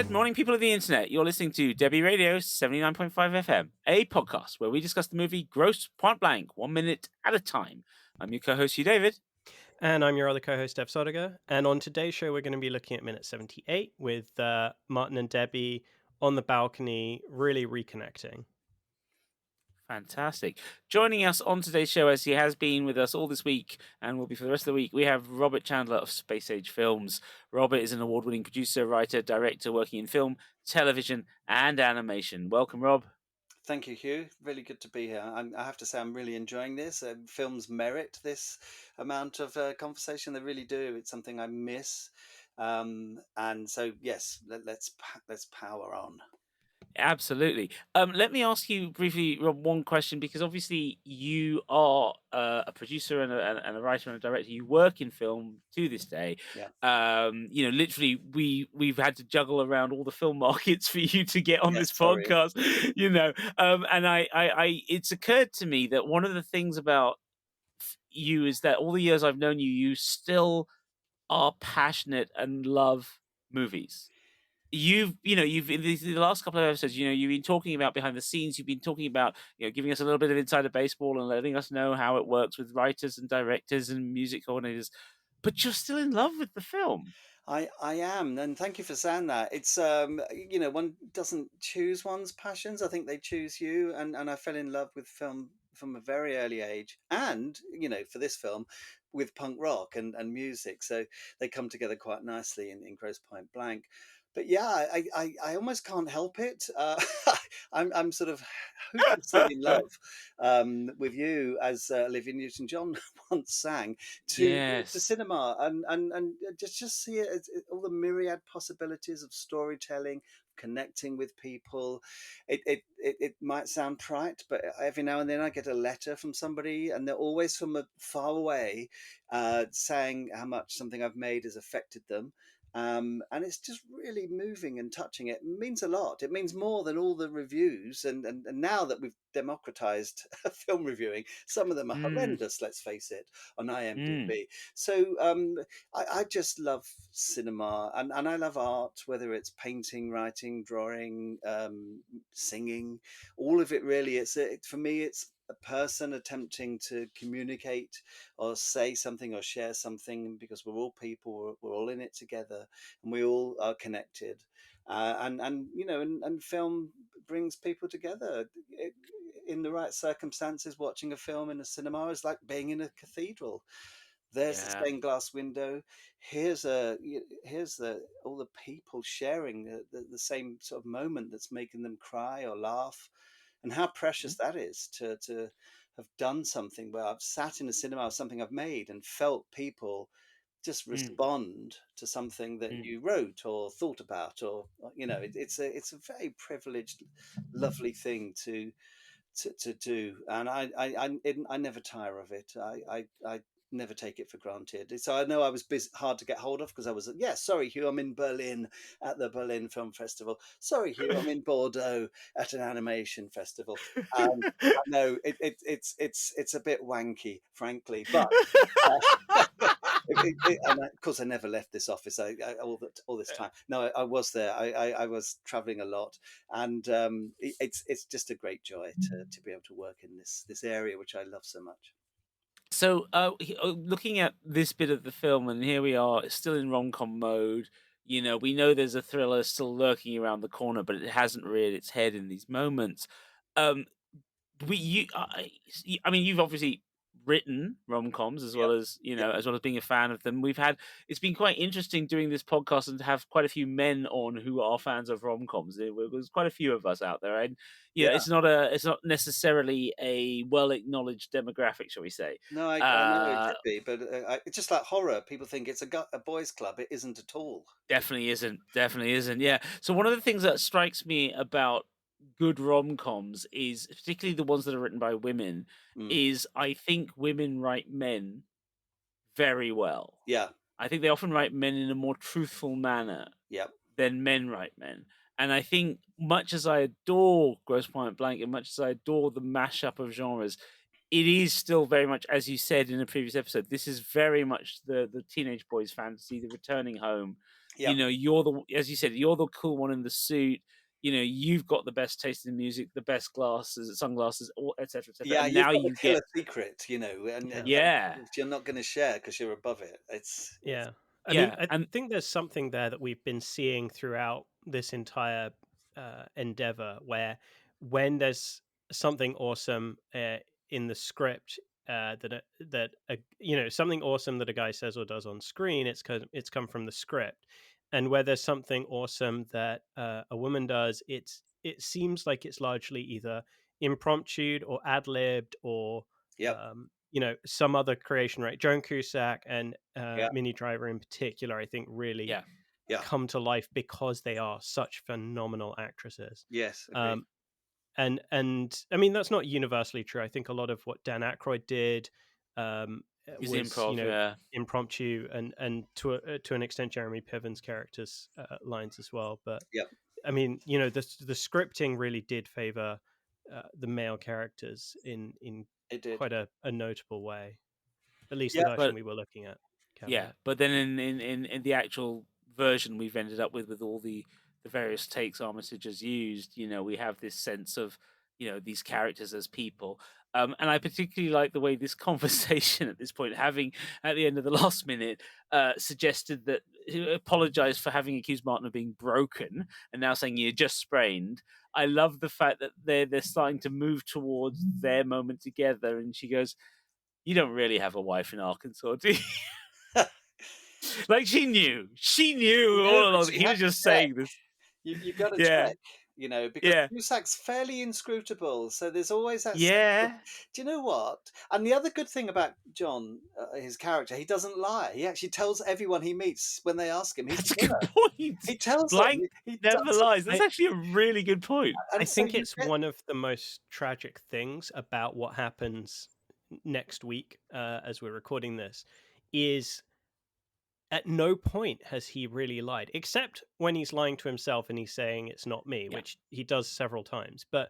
Good morning, people of the internet. You're listening to Debi Radio 79.5 FM, a podcast where we discuss the movie Grosse Pointe Blank, 1 minute at a time. I'm your co-host, Hugh David. And I'm your other co-host, Dev Sodiger. And on today's show, we're going to be looking at minute 78 with Martin and Debbie on the balcony, really reconnecting. Fantastic. Joining us on today's show, as he has been with us all this week and will be for the rest of the week, we have Robert Chandler of Space Age Films. Robert is an award-winning producer, writer, director working in film, television, and animation. Welcome, Rob. Thank you, Hugh. Really good to be here. I have to say, I'm really enjoying this. Films merit this amount of conversation. They really do. It's something I miss, and so yes, let's power on. Absolutely. Let me ask you briefly, Rob, one question, because obviously you are a producer and a writer and a director. You work in film to this day. Yeah. Literally, we've had to juggle around all the film markets for you to get on this Sorry. podcast. And I it's occurred to me that one of the things about you is that all the years I've known you, you still are passionate and love movies. You've in the last couple of episodes, you've been talking about behind the scenes. You've been talking about, giving us a little bit of insider baseball and letting us know how it works with writers and directors and music coordinators. But you're still in love with the film. I am, and thank you for saying that. It's one doesn't choose one's passions. I think they choose you, and I fell in love with film from a very early age, and for this film, with punk rock and music, so they come together quite nicely in Grosse Pointe Blank. But yeah, I almost can't help it. I'm sort of hopelessly in love with you, as Olivia Newton-John once sang, to Yes. cinema, and just see it, all the myriad possibilities of storytelling, connecting with people. It might sound trite, but every now and then I get a letter from somebody, and they're always from far away, saying how much something I've made has affected them. And it's just really moving and touching. It means a lot. It means more than all the reviews. And now that we've democratized film reviewing, some of them are horrendous, let's face it, on IMDb. So I just love cinema, and I love art, whether it's painting, writing, drawing, singing, all of it really. For me, it's a person attempting to communicate or say something or share something, because we're all people, we're all in it together, and we all are connected. And film brings people together. In the right circumstances, watching a film in a cinema is like being in a cathedral. There's the stained glass window. Here's all the people sharing the same sort of moment that's making them cry or laugh, and how precious that is to have done something where I've sat in a cinema of something I've made and felt people just respond to something that you wrote or thought about, or it's a very privileged, lovely thing to do, and I never tire of it. I never take it for granted. So I know I was hard to get hold of, because I was, sorry Hugh, I'm in Berlin at the Berlin Film Festival. Sorry Hugh, I'm in Bordeaux at an animation festival. I know it's a bit wanky, frankly, but and of course I never left this office all this time. No, I was there. I was traveling a lot, and it's just a great joy to be able to work in this area which I love so much. So, looking at this bit of the film, and here we are, still in rom-com mode. We know there's a thriller still lurking around the corner, but it hasn't reared its head in these moments. I mean, you've obviously written rom-coms as well as as well as being a fan of them. It's been quite interesting doing this podcast and to have quite a few men on who are fans of rom-coms. There's quite a few of us out there, and it's not necessarily a well-acknowledged demographic, shall we say. No, I know it could be, but it's just like horror. People think it's a boys' club. It isn't at all. Definitely isn't. Yeah. So one of the things that strikes me about good rom-coms is, particularly the ones that are written by women, is I think women write men very well. Yeah. I think they often write men in a more truthful manner than men write men. And I think, much as I adore Grosse Pointe Blank and much as I adore the mashup of genres, it is still very much, as you said in a previous episode, this is very much the teenage boy's fantasy, the returning home. Yeah. you're as you said, you're the cool one in the suit. You've got the best taste in music, the best glasses, sunglasses, etc., etc. Yeah, And you've now got the you get, killer secret, Yeah. yeah, which you're not going to share because you're above it. It's Yeah. I mean, yeah, I and think there's something there that we've been seeing throughout this entire endeavor where when there's something awesome in the script something awesome that a guy says or does on screen, it's come from the script. And where there's something awesome that a woman does, it seems like it's largely either impromptu or ad-libbed or yep, some other creation, right? Joan Cusack and yeah, Minnie Driver in particular, I think really yeah, yeah, come to life because they are such phenomenal actresses. yes, agreed. Um, and I mean that's not universally true. I think a lot of what Dan Aykroyd did is was improv, yeah. impromptu, and to an extent Jeremy Piven's characters lines as well. But Yep, I mean, the scripting really did favor the male characters in it did. quite a notable way. At least the Yeah, version But we were looking at, yeah, Kevin. but then in the actual version we've ended up with all the various takes Armitage has used, we have this sense of these characters as people. And I particularly like the way this conversation at this point, having at the end of the last minute, suggested that he apologized for having accused Martin of being broken, and now saying you're just sprained. I love the fact that they're starting to move towards their moment together, and she goes, "You don't really have a wife in Arkansas, do you?" Like she knew no, all but along that she he had was to just check. saying this. You've got to Yeah, check, because yeah, Cusack's fairly inscrutable. So there's always that sense of, yeah. do you know what? And the other good thing about John, his character, he doesn't lie. He actually tells everyone he meets when they ask him. He's That's the a good mirror. point. He tells them. Blank He never does. lies. That's I actually a really good point. I And so think you it's get, one of the most tragic things about what happens next week, as we're recording this, is at no point has he really lied, except when he's lying to himself and he's saying it's not me, Yeah. which he does several times. But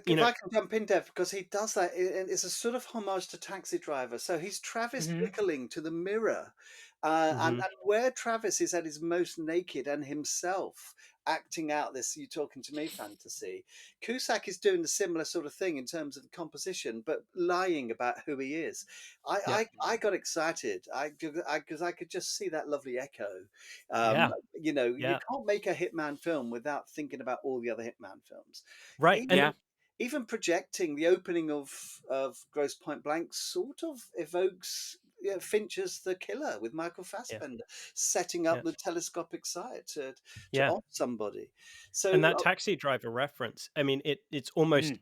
you if know, I can jump in, Dev, because he does that. It's a sort of homage to Taxi Driver. So he's Travis Hmm. Bickling to the mirror. mhm, And where Travis is at his most naked and himself acting out this "you talking to me" fantasy, Cusack is doing the similar sort of thing in terms of composition, but lying about who he is. yeah, I got excited because I could just see that lovely echo. yeah, You yeah, can't make a Hitman film without thinking about all the other Hitman films. right, and Even Yeah, even projecting the opening of Grosse Pointe Blank sort of evokes, Fincher's The Killer with Michael yeah, Fassbender setting up yeah, the telescopic sight to yeah. off somebody. And So that Taxi Driver reference, I mean, it's almost mm,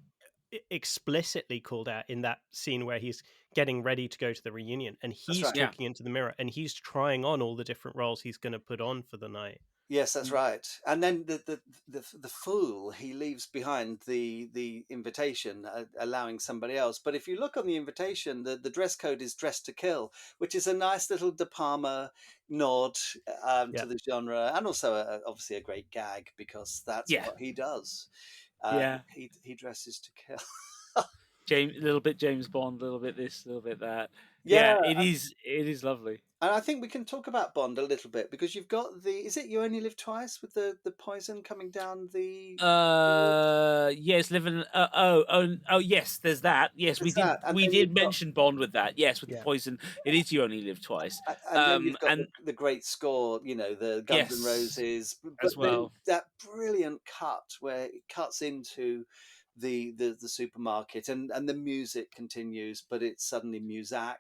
explicitly called out in that scene where he's getting ready to go to the reunion and that's he's right. yeah. talking into the mirror and he's trying on all the different roles he's going to put on for the night. Yes, that's Mm, right. And then the fool, he leaves behind the invitation, allowing somebody else. But if you look on the invitation, the dress code is "dress to kill," which is a nice little De Palma nod Yeah, to the genre, and also obviously a great gag because that's yeah, what he does. yeah. He dresses to kill. James, a little bit James Bond, a little bit this, a little bit that. Yeah, Yeah, it is. It is lovely. and I think we can talk about Bond a little bit because you've got the, is it "You Only Live Twice" with the poison coming down the. Yes, living. Oh, yes. There's that. Yes, we There's did. that, and We then did you've got. mention Bond with that. Yes, with the yeah, poison. It is you only live twice. And then you've got And the great score, the Guns N' yes, Roses, but as then well. that brilliant cut where it cuts into the supermarket and the music continues, but it's suddenly Muzak.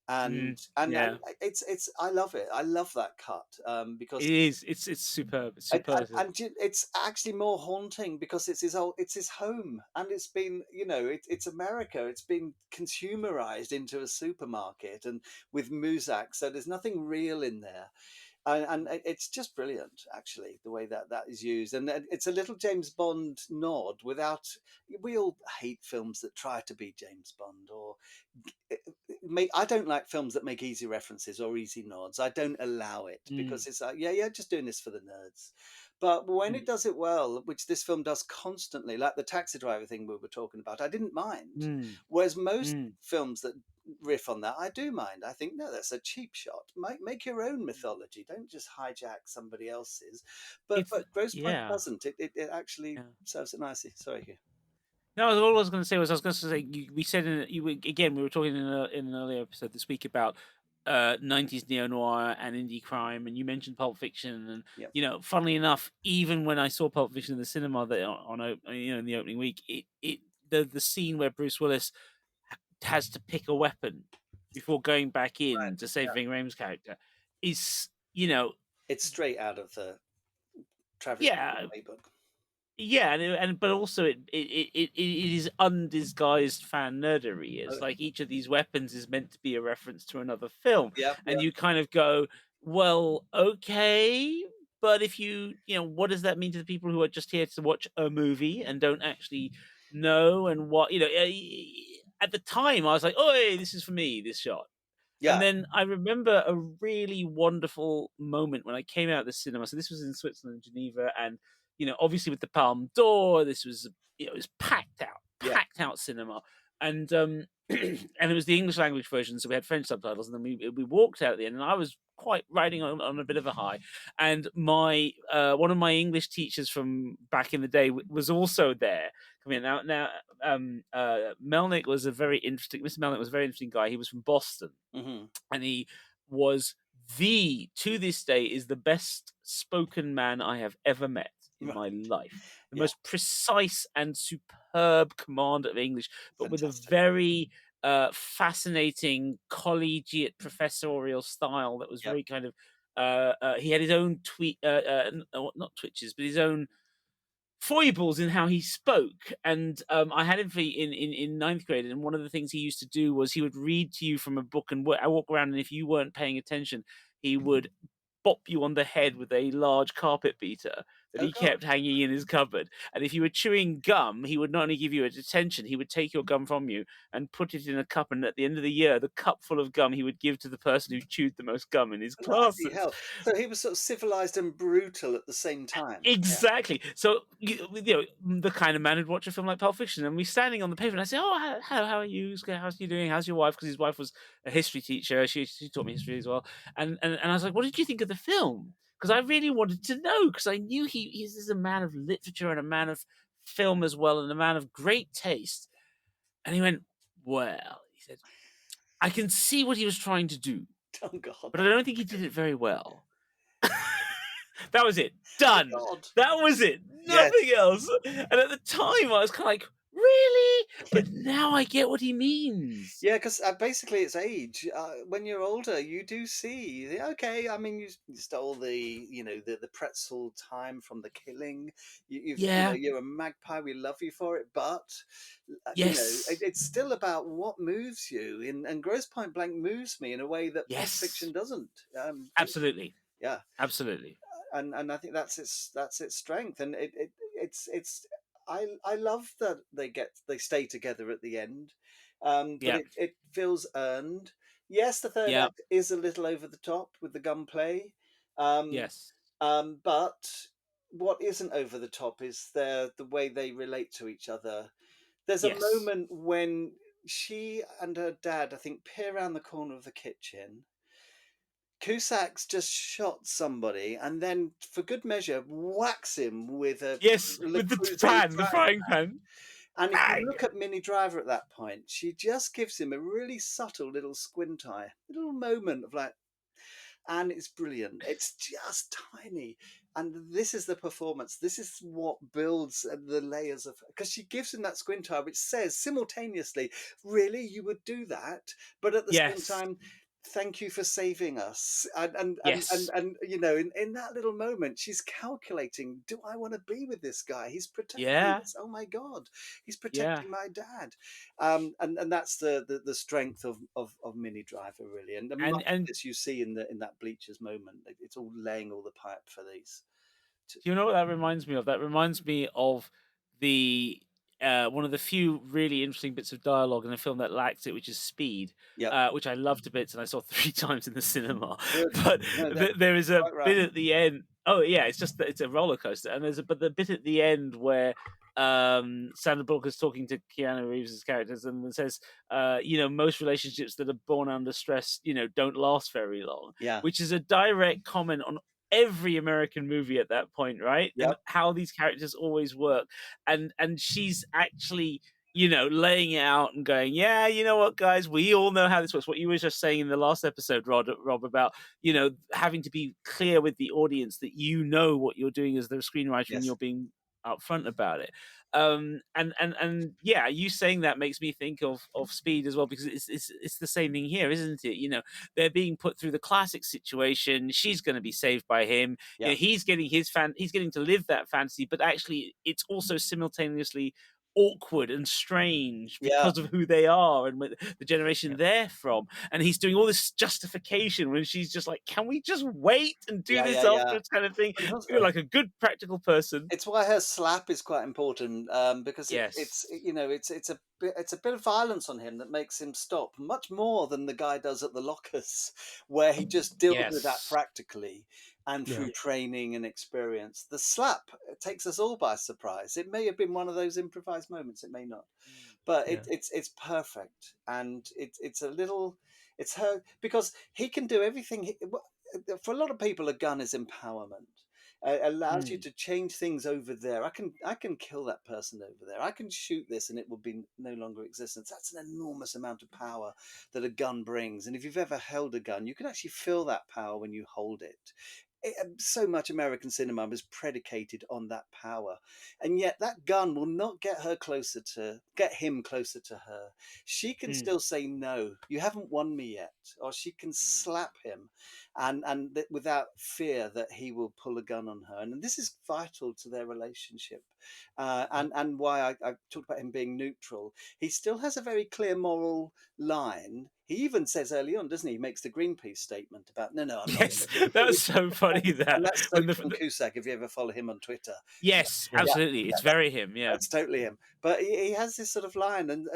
And Mm, and yeah, it's I love it. I love that cut it because is. It's superb. It's superlative. it's actually more haunting because it's his home, and it's been, it's America. It's been consumerized into a supermarket and with Muzak, so there's nothing real in there. And it's just brilliant, actually, the way that is used, and it's a little James Bond nod without. We all hate films that try to be James Bond, or I don't like films that make easy references or easy nods. I don't allow it Mm, because it's like, yeah, just doing this for the nerds. But when mm, it does it well, which this film does constantly, like the Taxi Driver thing we were talking about, I didn't mind. mm, Whereas most mm. films that riff on that, I do mind. I think, no, that's a cheap shot. Make your own mythology. Don't just hijack somebody else's. But It's Grosse Pointe yeah. doesn't. It actually Yeah. serves it nicely. Sorry, Hugh. No, all I was going to say was we said again we were talking in an earlier episode this week about 90s neo noir and indie crime, and you mentioned Pulp Fiction, and Yep. funnily enough, even when I saw Pulp Fiction in the cinema in the opening week, the scene where Bruce Willis has to pick a weapon before going back in Right. to save Yeah. Ving Rhames' character is It's straight out of the Travis yeah. playbook. Yeah, but also it is undisguised fan nerdery. It's Oh, like each of these weapons is meant to be a reference to another film, yeah, and you kind of go, well, okay, but if what does that mean to the people who are just here to watch a movie and don't actually know and what at the time I was like, oh, hey, this is for me, this shot. yeah. And then I remember a really wonderful moment when I came out of the cinema. So this was in Switzerland, Geneva, and obviously with the Palme d'Or, this was it was Yeah. packed out cinema, and and it was the English language version, so we had French subtitles, and then we walked out at the end, and I was quite riding on a bit of a high, and my one of my English teachers from back in the day was also there. Coming in. Now Melnick was a very interesting. Mr. Melnick was a very interesting guy. He was from Boston, Mm-hmm. and he was to this day is the best spoken man I have ever met in my life. The Yeah. most precise and superb command of English, but with a Fantastic. very fascinating collegiate professorial style that was Yep. very kind of he had his own not twitches, but his own foibles in how he spoke. And I had him in ninth grade, and one of the things he used to do was he would read to you from a book, and I walk around, and if you weren't paying attention, he would bop you on the head with a large carpet beater that Oh, he God. kept hanging in his cupboard. And if you were chewing gum, he would not only give you a detention, he would take your gum from you and put it in a cup. And at the end of the year, the cup full of gum he would give to the person who chewed the most gum in his Bloody classes. hell. So he was sort of civilized and brutal at the same time. Exactly. So the kind of man who'd watch a film like Pulp Fiction, and we're standing on the pavement. I say, "Oh, how are you? How's you doing? How's your wife?" Because his wife was a history teacher. She taught me history as well. And I was like, "What did you think of the film?" Because I really wanted to know. Because I knew he's a man of literature and a man of film as well, and a man of great taste. And he went, "Well," he said, "I can see what he was trying to do, Oh, God. but I don't think he did it very well." That was it. Done. God. That was it. Yes. Nothing else. And at the time, I was kind of like, really? But now I get what he means. Yeah, because basically it's age. When you're older, you do see. Okay, I mean, you stole the pretzel time from the killing. Yeah. You're a magpie. We love you for it, but Yes. it's still about what moves you. And Grosse Pointe Blank moves me in a way that Pulp Yes. Fiction doesn't. Absolutely. Yeah, Absolutely. and I think that's its strength, and it's I love that they stay together at the end, but Yeah. it feels earned. Yes, the third Yeah. act is a little over the top with the gunplay, um, Yes. but what isn't over the top is the way they relate to each other. There's a Yes. moment when she and her dad, I think, peer around the corner of the kitchen. Cusack's just shot somebody and then, for good measure, whacks him with a Yes. Le With the Creuset the frying pan. And if you Bang. look at Minnie Driver at that point, she just gives him a really subtle little squint eye, a little moment of like, and it's brilliant. It's just tiny. And this is the performance. This is what builds the layers of, because she gives him that squint eye, which says simultaneously, really, you would do that? But at the same Yes. time, thank you for saving us. Yes. And in that little moment, she's calculating, do I want to be with this guy? He's protecting Yeah. us. Oh my God, he's Yeah. protecting my dad. And that's the strength of Minnie Driver, really. And much of this you see in that Bleachers moment. It's all laying all the pipe for these. Do you know what that reminds me of? That reminds me of the one of the few really interesting bits of dialogue in a film that lacks it, which is Speed, Yep. which I loved to bits, and I saw 3 times in the cinema. Good. But No, that's there is a quite right. bit at the end. Oh yeah, it's just that it's a roller coaster, and but the bit at the end where Sandra Bullock is talking to Keanu Reeves' characters and says, most relationships that are born under stress, don't last very long, Yeah. which is a direct comment on every American movie at that point, right? And Yep. how these characters always work. And she's actually, laying it out and going, yeah, you know what, guys, we all know how this works. What you were just saying in the last episode, Rob, about, having to be clear with the audience that you know what you're doing as the screenwriter and Yes. you're being upfront about it. And yeah, you saying that makes me think of Speed as well, because it's the same thing here, isn't it? They're being put through the classic situation. She's going to be saved by him. Yeah. He's getting he's getting to live that fantasy, but actually it's also simultaneously awkward and strange Yeah. because of who they are and the generation they're from. And he's doing all this justification when she's just like, can we just wait and do this afterwards, kind of thing? You're like a good practical person. It's why her slap is quite important, because Yes. it's a bit of violence on him that makes him stop much more than the guy does at the lockers, where he just deals with that Yes. practically and through training and experience. The slap takes us all by surprise. It may have been one of those improvised moments, it may not, but it's perfect, and it's her, because he can do everything. For a lot of people, a gun is empowerment. Allows you to change things over there. I can kill that person over there. I can shoot this and it will be no longer existence. That's an enormous amount of power that a gun brings. And if you've ever held a gun, you can actually feel that power when you hold it. So much American cinema is predicated on that power, and yet that gun will not get him closer to her. She can still say, no, you haven't won me yet, or she can slap him and without fear that he will pull a gun on her. And this is vital to their relationship, and why I talked about him being neutral. He still has a very clear moral line. He even says early on, doesn't he? He makes the Greenpeace statement about, no, I'm not. Yes, that was so funny. That and that's so John Cusack, if you ever follow him on Twitter. Yes, absolutely. It's very him. Yeah, that's totally him. But he has this sort of line, and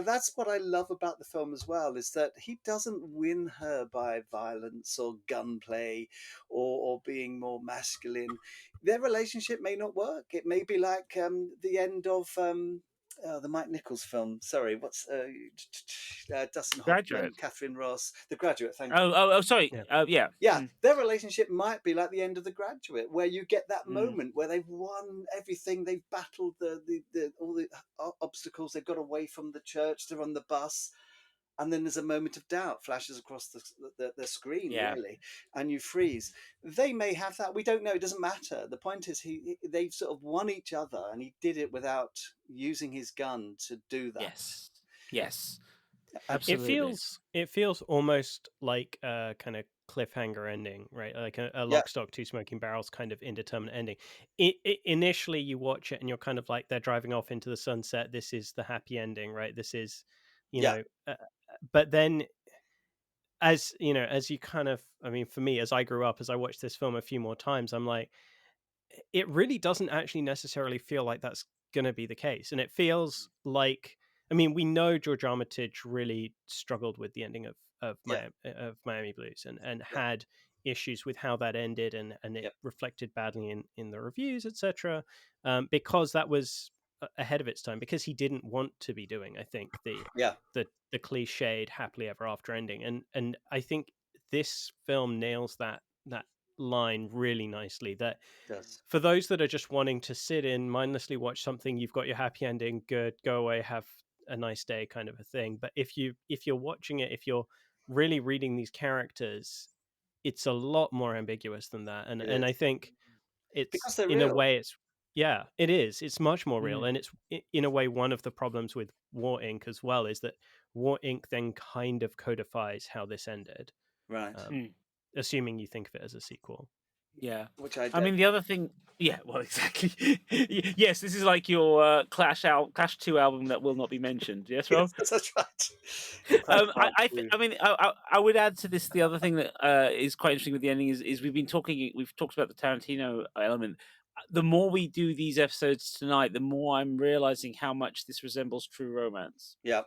that's what I love about the film as well, is that he doesn't win her by violence or gunplay or being more masculine. Their relationship may not work. It may be like the end of the Mike Nichols film. Sorry, what's Dustin Hoffman, Graduate. Catherine Ross, The Graduate. Thank you. Oh, sorry. Yeah. Their relationship might be like the end of The Graduate, where you get that moment where they've won everything, they've battled all the obstacles, they've got away from the church, they're on the bus, and then there's a moment of doubt flashes across the screen, really, and you freeze. They may have that. We don't know. It doesn't matter. The point is, they've sort of won each other, and he did it without using his gun to do that. Yes. Absolutely. It feels almost like a kind of cliffhanger ending, right? Like a Lock, Stock, Two Smoking Barrels kind of indeterminate ending. Initially, you watch it and you're kind of like, they're driving off into the sunset. This is the happy ending, right? This is, but then as you kind of, I mean, for me, as I grew up, as I watched this film a few more times, I'm like, it really doesn't actually necessarily feel like that's going to be the case. And it feels like, I mean, we know George Armitage really struggled with the ending of Miami Blues and had issues with how that ended, and it reflected badly in the reviews, etc. Because that was ahead of its time, because he didn't want to be doing, I think, the cliched happily ever after ending, and I think this film nails that line really nicely. That for those that are just wanting to sit in, mindlessly watch something, you've got your happy ending, good, go away, have a nice day, kind of a thing. But if you're watching it, if you're really reading these characters, it's a lot more ambiguous than that. And I think it's, in a way, it is. It's much more real. And it's, in a way, one of the problems with War Inc. as well, is that War Inc. then kind of codifies how this ended. Right. Assuming you think of it as a sequel. Yeah. Which I mean, the other thing... Yeah, well, exactly. Yes, this is like your Clash 2 album that will not be mentioned. Yes, Rob? Yes, that's right. I mean, I would add to this, the other thing that is quite interesting with the ending is we've talked about the Tarantino element. The more we do these episodes tonight, the more I'm realizing how much this resembles True Romance. Yeah.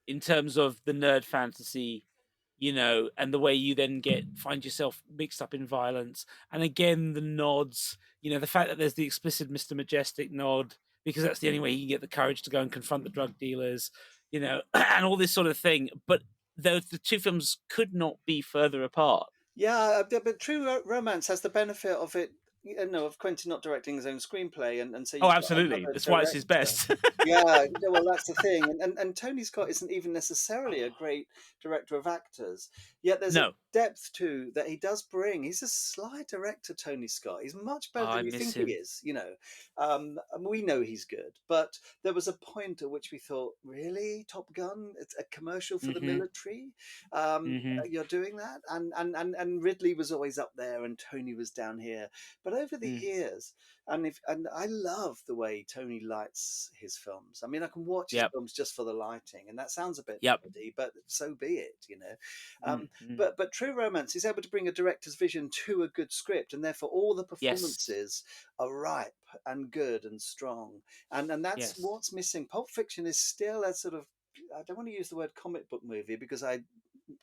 In terms of the nerd fantasy and the way you then find yourself mixed up in violence. And again, the nods, the fact that there's the explicit Mr. Majestic nod, because that's the only way you can get the courage to go and confront the drug dealers, and all this sort of thing. But the two films could not be further apart. Yeah, but True Romance has the benefit of it, of Quentin not directing his own screenplay, and so Oh, you've got absolutely. another That's why it's his director. best. Yeah, well, that's the thing, and Tony Scott isn't even necessarily a great director of actors, yet there's a No. depth to that he does bring. He's a sly director, Tony Scott. He's much better I than you miss think him. he is. And we know he's good, but there was a point at which we thought, really, Top Gun, it's a commercial for the military. You're doing that, and Ridley was always up there, and Tony was down here. But over the years, and I love the way Tony lights his films. I mean, I can watch his films just for the lighting, and that sounds a bit nerdy, but so be it, But True Romance is able to bring a director's vision to a good script, and therefore all the performances are ripe and good and strong, and that's what's missing. Pulp Fiction is still a sort of, I don't want to use the word comic book movie because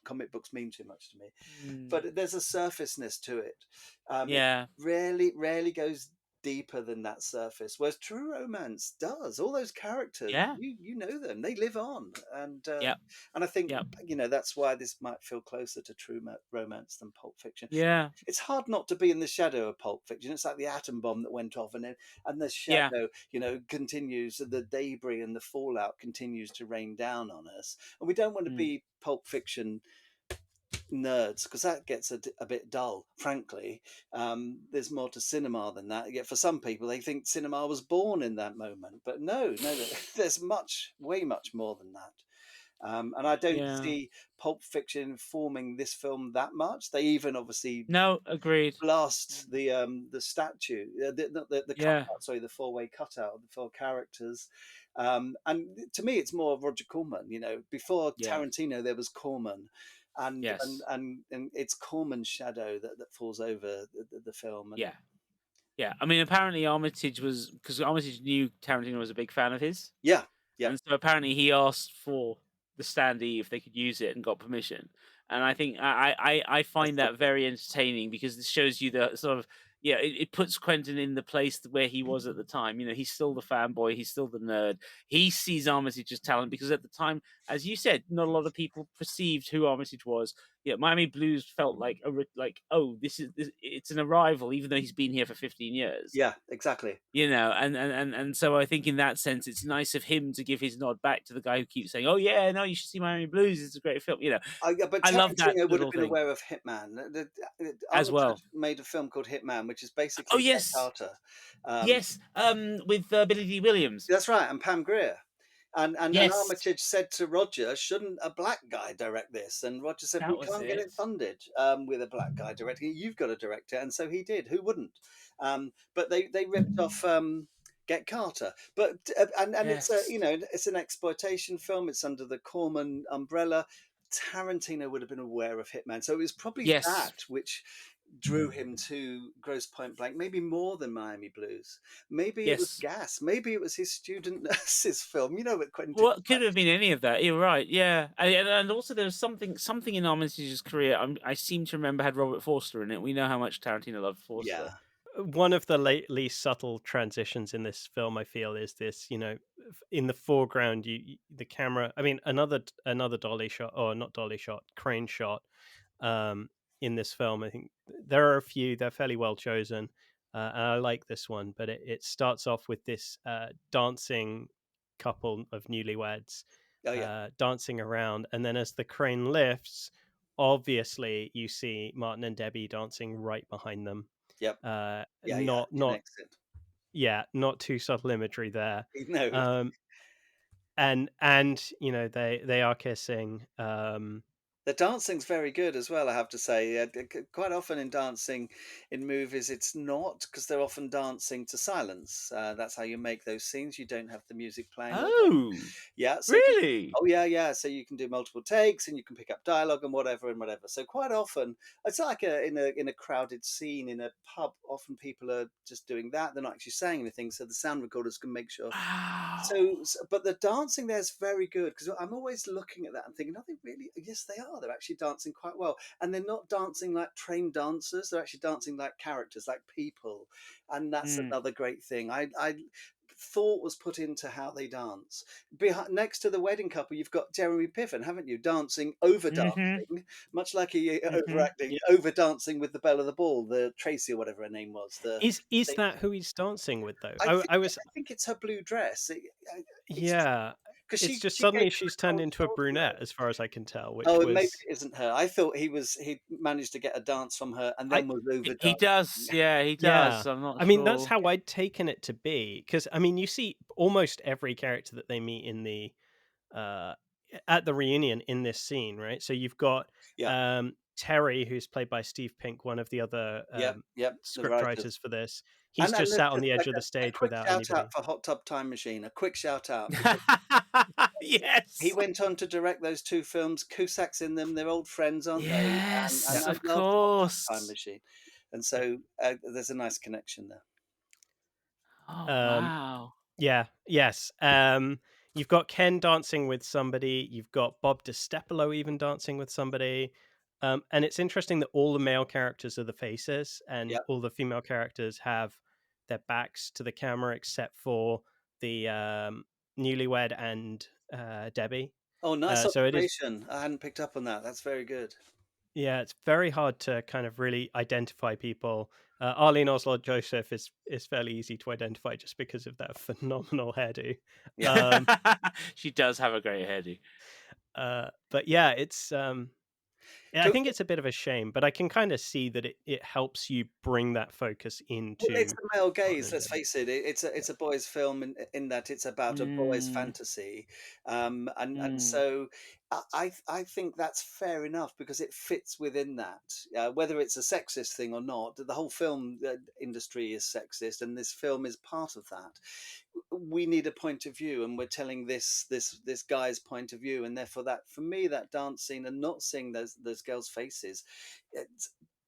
comic books mean too much to me, but there's a surfaceness to it. It rarely goes deeper than that surface, whereas True Romance does. All those characters, you know them, they live on, and I think that's why this might feel closer to True Romance than Pulp Fiction. It's hard not to be in the shadow of Pulp Fiction. It's like the atom bomb that went off, and the shadow continues, the debris and the fallout continues to rain down on us, and we don't want to be Pulp Fiction nerds, because that gets a bit dull, frankly. There's more to cinema than that, yet for some people they think cinema was born in that moment, but no, there's way much more than that. And I don't see Pulp Fiction informing this film that much. They even obviously agreed blast the statue, the cutout, sorry, the four-way cutout of the four characters. And to me it's more Roger Corman. Before Tarantino there was Corman, and it's Corman's shadow that falls over the film. I mean, apparently Armitage because Armitage knew Tarantino was a big fan of his, and so apparently he asked for the standee if they could use it and got permission. And I think I find that very entertaining, because this shows you the sort of it puts Quentin in the place where he was at the time. He's still the fanboy, he's still the nerd. He sees Armitage's talent, because at the time, as you said, not a lot of people perceived who Armitage was. Miami Blues felt like it's an arrival, even though he's been here for 15 years. Yeah, exactly. And so I think in that sense, it's nice of him to give his nod back to the guy who keeps saying, "Oh yeah, no, you should see Miami Blues. It's a great film." But I love that Tarantino would little have been thing aware of Hitman. as well. Made a film called Hitman, which is basically yes, Carter. With Billy D. Williams. That's right, and Pam Grier. And Yes. Armitage said to Roger, "Shouldn't a black guy direct this?" And Roger said, "We can't get it funded with a black guy directing it. You've got to direct it." And so he did. Who wouldn't? But they ripped off Get Carter. But it's it's an exploitation film. It's under the Corman umbrella. Tarantino would have been aware of Hitman, so it was probably that which drew him to Grosse Pointe Blank, maybe more than Miami Blues. Maybe it was Gas. Maybe it was his student nurse's film. What Quentin. Well, it could have been any of that. You're right. Yeah, and also there was something in Armitage's career. I seem to remember had Robert Forster in it. We know how much Tarantino loved Forster. Yeah. One of the least subtle transitions in this film, I feel, is this. In the foreground, the camera. I mean, another dolly shot, or not dolly shot, crane shot. In this film, I think there are a few. They're fairly well chosen, and I like this one. But it starts off with this dancing couple of newlyweds dancing around, and then as the crane lifts, obviously you see Martin and Debbie dancing right behind them. Yep. Not too subtle imagery there. No. And they are kissing. The dancing's very good as well, I have to say. Quite often in dancing in movies, it's not, because they're often dancing to silence. That's how you make those scenes. You don't have the music playing. Oh, yeah. So really? Yeah. So you can do multiple takes, and you can pick up dialogue and whatever. So quite often, it's like in a crowded scene in a pub. Often people are just doing that. They're not actually saying anything, so the sound recorders can make sure. Wow. But the dancing there is very good, because I'm always looking at that and thinking, are they really? Yes, they are. they're actually dancing quite well, and they're not dancing like trained dancers. They're actually dancing like characters, like people, and that's Mm. another great thing. I thought was put into how they dance. Behind, next to the wedding couple, you've got Jeremy Piven, haven't you? Dancing, over Mm-hmm. dancing, much like he Mm-hmm. overacting, over dancing with the belle of the ball, the Tracy or whatever her name was. Is that who he's dancing with though? I I think was I think it's her blue dress. It's yeah. because It's just she gave suddenly him she's a turned cold into a shoulder. brunette, as far as I can tell, which Oh, it maybe was it isn't her. I thought he managed to get a dance from her and I then was over He does, dancing. yeah, he yeah. does. I'm not I mean, that's sure. how I'd taken it to be. Because I mean, you see almost every character that they meet in the uh at the reunion in this scene, right? So you've got Yeah, Terry, who's played by Steve Pink, one of the other yep, yep. The script writers. writers for this. He's And just sat on just the edge like of the a stage quick without shout out anybody. for Hot Tub Time Machine. A quick shout out. He Yes. went on to direct those two films. Cusack's in them. They're old friends, aren't they? And Yes, I of love Hot Tub Time course. Machine, and so there's a nice connection there. Oh, Um, wow. Yeah, yes. You've got Ken dancing with somebody. You've got Bob DiStefano even dancing with somebody. And it's interesting that all the male characters are the faces, and Yeah. all the female characters have their backs to the camera, except for the newlywed and Debbie. Oh, nice So it is, observation. I hadn't picked up on that. That's very good. yeah, it's very hard to kind of really identify people. Arlene Oswald Joseph is fairly easy to identify just because of that phenomenal hairdo. Yeah. Um, She does have a great hairdo. but yeah, it's I Cool. think it's a bit of a shame, but I can kind of see that it helps you bring that focus Well, it's into the male Martin gaze. and Let's Debbie. face it. It's a boys' film in that it's about a boy's Mm, fantasy, and mm, so I think that's fair enough because it fits within that. Whether it's a sexist thing or not, the whole film industry is sexist, and this film is part of that. We need a point of view, and we're telling this guy's point of view, and therefore that for me that dance scene and not seeing those girls' faces, it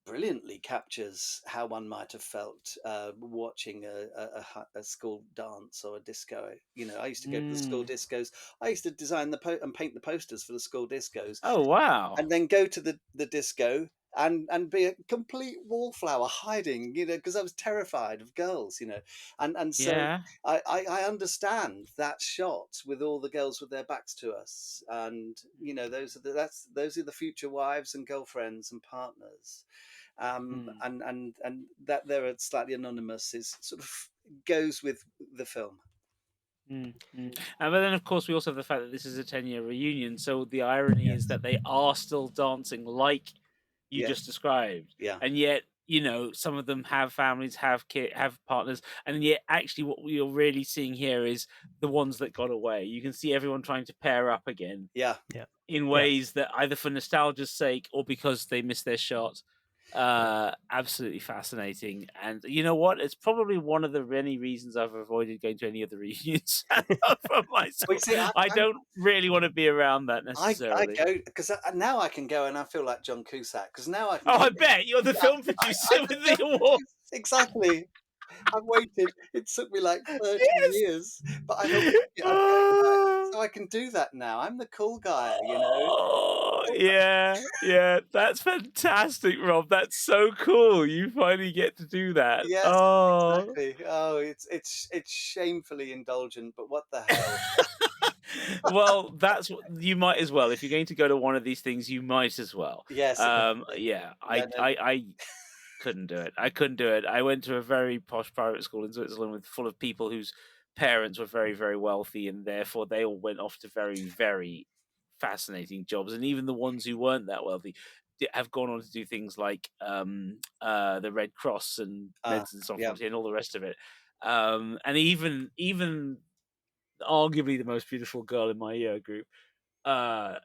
brilliantly captures how one might have felt watching a school dance or a disco. You know, I used to go to the school mm. discos. I used to design and paint the posters for the school discos, Oh, wow. and then go to the disco and be a complete wallflower hiding, you know, because I was terrified of girls, you know, and so Yeah. I understand that shot with all the girls with their backs to us, and you know those are the future wives and girlfriends and partners, Mm, and that they're slightly anonymous is sort of goes with the film. But then, of course, we also have the fact that this is a 10-year reunion. So the irony is Yes. that they are still dancing like you Yes. just described, Yeah. and yet some of them have families, have partners, and yet actually what we are really seeing here is the ones that got away. You can see everyone trying to pair up again Yeah. Yeah, in yeah. ways that either for nostalgia's sake or because they missed their shot. Absolutely fascinating, and you know what? It's probably one of the many reasons I've avoided going to any of the reunions from my Well, school. you see, I don't really want to be around that I necessarily. go because now I can go and I feel like John Cusack because now I can Oh, go. I bet you're the Yeah, film producer I'm with the the film award. producer. Exactly. I've waited. It took me like 30 Yes. years, but I've avoided it. I'm going back. So I can do that now. I'm the cool guy, you know. Oh, yeah, yeah, that's fantastic, Rob. That's so cool. You finally get to do that. Yes, Oh. exactly. Oh, it's shamefully indulgent, but what the hell? Well, that's what you might as well. If you're going to go to one of these things, you might as well. Yes, exactly. Yeah, Yeah, no, I couldn't do it. I couldn't do it. I went to a very posh private school in Switzerland with full of people whose parents were very, very wealthy, and therefore they all went off to very, very fascinating jobs. And even the ones who weren't that wealthy have gone on to do things like the Red Cross and Medicine Sans yeah, Frontières and all the rest of it. And even arguably the most beautiful girl in my year group uh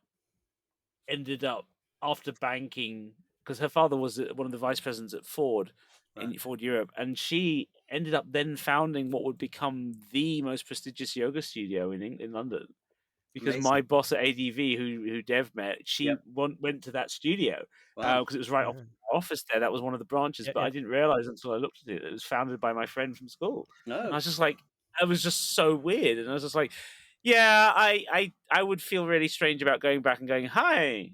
ended up after banking because her father was one of the vice presidents at Ford right. in Ford Europe, and she ended up then founding what would become the most prestigious yoga studio in London. Because Amazing. my boss at ADV, who Dev met, she Yep. went to that studio Wow. because it was right off Yeah, our office there. That was one of the branches, yeah, but yeah. I didn't realize until I looked at it. It was founded by my friend from school. And No. I was just like, I was just so weird, and I was just like, yeah, I would feel really strange about going back and going, hi.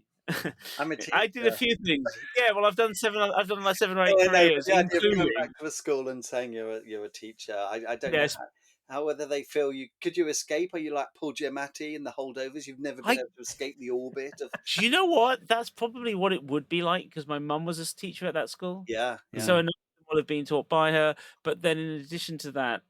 I'm a I did a teacher. few things. Yeah, well, I've done like 7 or 8 Oh, I know, but careers, the idea of coming including back to a school and saying you're a teacher, I don't know yes. how whether they feel you could you escape? Are you like Paul Giamatti in The Holdovers? You've never been I able to escape the orbit of Do you know what? That's probably what it would be like because my mum was a teacher at that school. yeah, So yeah, a will have been taught by her. But then in addition to that,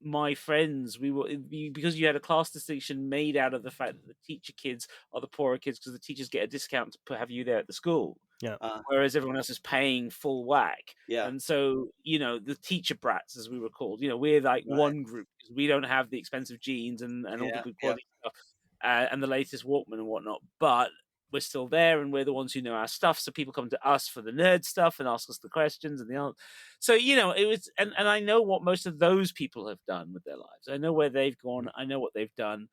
my friends, because you had a class distinction made out of the fact that the teacher kids are the poorer kids because the teachers get a discount to have you there at the school, Yeah. whereas everyone else is paying full whack. yeah, And so, the teacher brats, as we were called, we're like right, one group because we don't have the expensive jeans and all the yeah, good yeah, quality stuff and the latest Walkman and whatnot. But we're still there and we're the ones who know our stuff. So people come to us for the nerd stuff and ask us the questions and the answers. So, it was, and I know what most of those people have done with their lives. I know where they've gone. I know what they've done.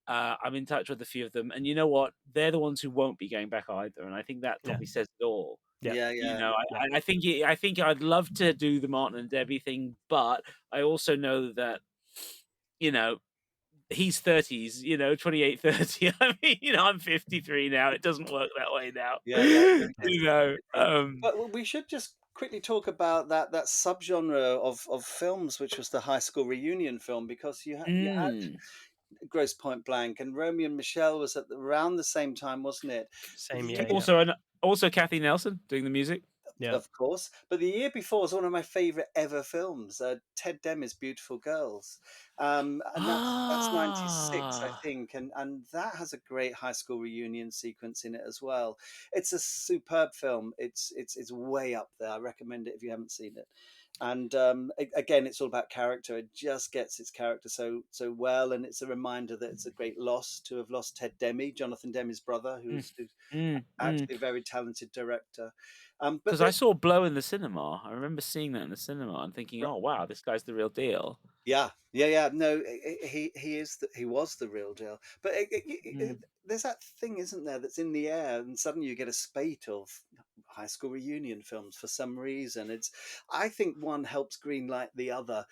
I'm in touch with a few of them. And you know what? They're the ones who won't be going back either. And I think that Yeah. probably says it all. Yeah. yeah, yeah. I think I'd love to do the Martin and Debbie thing, but I also know that, you know, he's 30s, 28, 30. I mean, I'm 53 now. It doesn't work that way now. Yeah, yeah, it's You know, different. But we should just quickly talk about that subgenre of films, which was the high school reunion film, because you had mm, Grosse Pointe Blank and Romeo and Michelle was around the same time, wasn't it? But Same the year. year Yeah. also Kathy Nelson doing the music. Yeah. of course. But the year before was one of my favorite ever films, Ted Demi's Beautiful Girls, and that's '96, I Ah, think, and that has a great high school reunion sequence in it as well. It's a superb film. It's way up there. I recommend it if you haven't seen it. And again, it's all about character. It just gets its character so well, and it's a reminder that it's a great loss to have lost Ted Demi, Jonathan Demi's brother, who's actually a very talented director. But because I saw Blow in the cinema. I remember seeing that in the cinema and thinking, oh wow, this guy's the real deal. yeah, yeah, yeah. No, he was the real deal. But Mm. there's that thing, isn't there, that's in the air, and suddenly you get a spate of high school reunion films for some reason. I think one helps greenlight the other,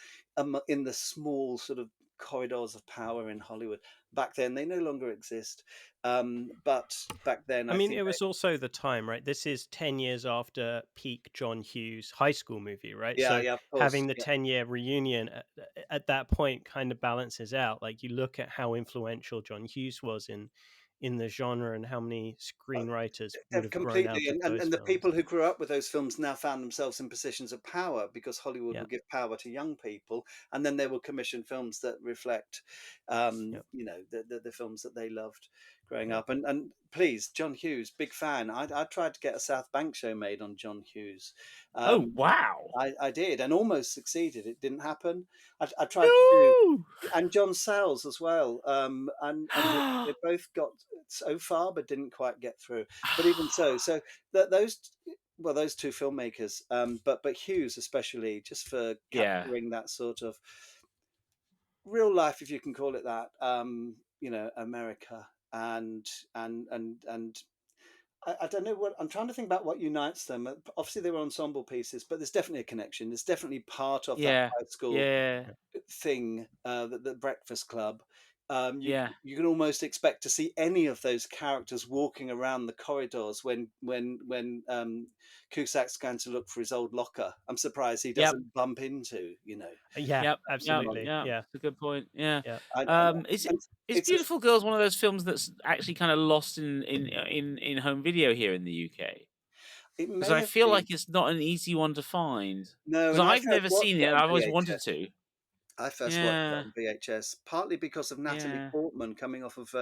in the small sort of corridors of power in Hollywood. Back then, they no longer exist. But back then, I I mean, think it was also the time, right? This is 10 years after peak John Hughes high school movie, right? yeah, So yeah, of course, having the yeah. 10-year reunion at that point kind of balances out. Like you look at how influential John Hughes was in the genre and how many screenwriters would have grown Completely, out of those and the films. people who grew up with those films now found themselves in positions of power because Hollywood Yeah. will give power to young people, and then they will commission films that reflect, Yeah. the films that they loved growing Yeah. up. And please, John Hughes, big fan. I tried to get a South Bank show made on John Hughes. Oh Um, wow, I did, and almost succeeded. It didn't happen. I tried to do, no. and John Sayles as well. And they both got so far, but didn't quite get through. But even so that those two filmmakers, but Hughes especially, just for Yeah, capturing that sort of real life, if you can call it that, America and I don't know what I'm trying to think about what unites them. Obviously, they were ensemble pieces, but there's definitely a connection. There's definitely part of that yeah, high school yeah, thing, the Breakfast Club. yeah. You can almost expect to see any of those characters walking around the corridors when Cusack's going to look for his old locker. I'm surprised he Yep, doesn't bump into, Yeah, yep, yep, absolutely. yep. Yeah. It's a good point. Yeah. Yeah. Is And is it's a Beautiful Girls one of those films that's actually kind of lost in home video here in the UK? it Because may I have feel been like it's not an easy one to find. no, Because and I I've first never watched seen it, it and on I've always wanted VHS. to. I first watched it Yeah, on VHS, partly because of Natalie yeah. Portman coming off of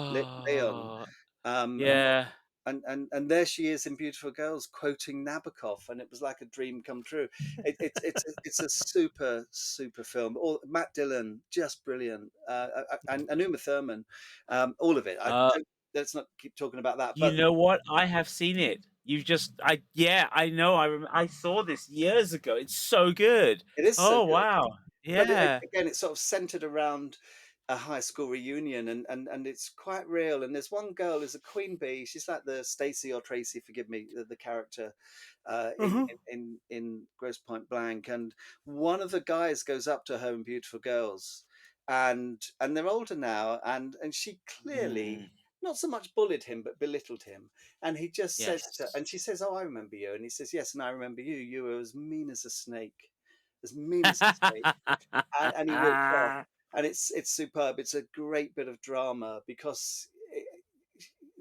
Leon. Oh, Um, and yeah. and there she is in Beautiful Girls quoting Nabokov, and it was like a dream come true. It's a super film. All Matt Dillon, just brilliant, and Uma Thurman, all of it. Uh, Let's not keep talking about that, you but know what? I have seen it. Yeah, I know. I saw this years ago. It's so good. it is so Oh good. wow. But Yeah. again, it's sort of centered around a high school reunion, and it's quite real. And there's one girl who's a queen bee. She's like the Stacy or Tracy, forgive me, the character uh, in, Mhm. in Grosse Pointe Blank. And one of the guys goes up to her in Beautiful Girls, and they're older now, and she clearly Mm. not so much bullied him, but belittled him. And he just says Yes. and she says, "Oh, I remember you." And he says, "Yes, and I remember you. You were as mean as a snake, as mean as a snake." And he walks off, and it's superb. It's a great bit of drama because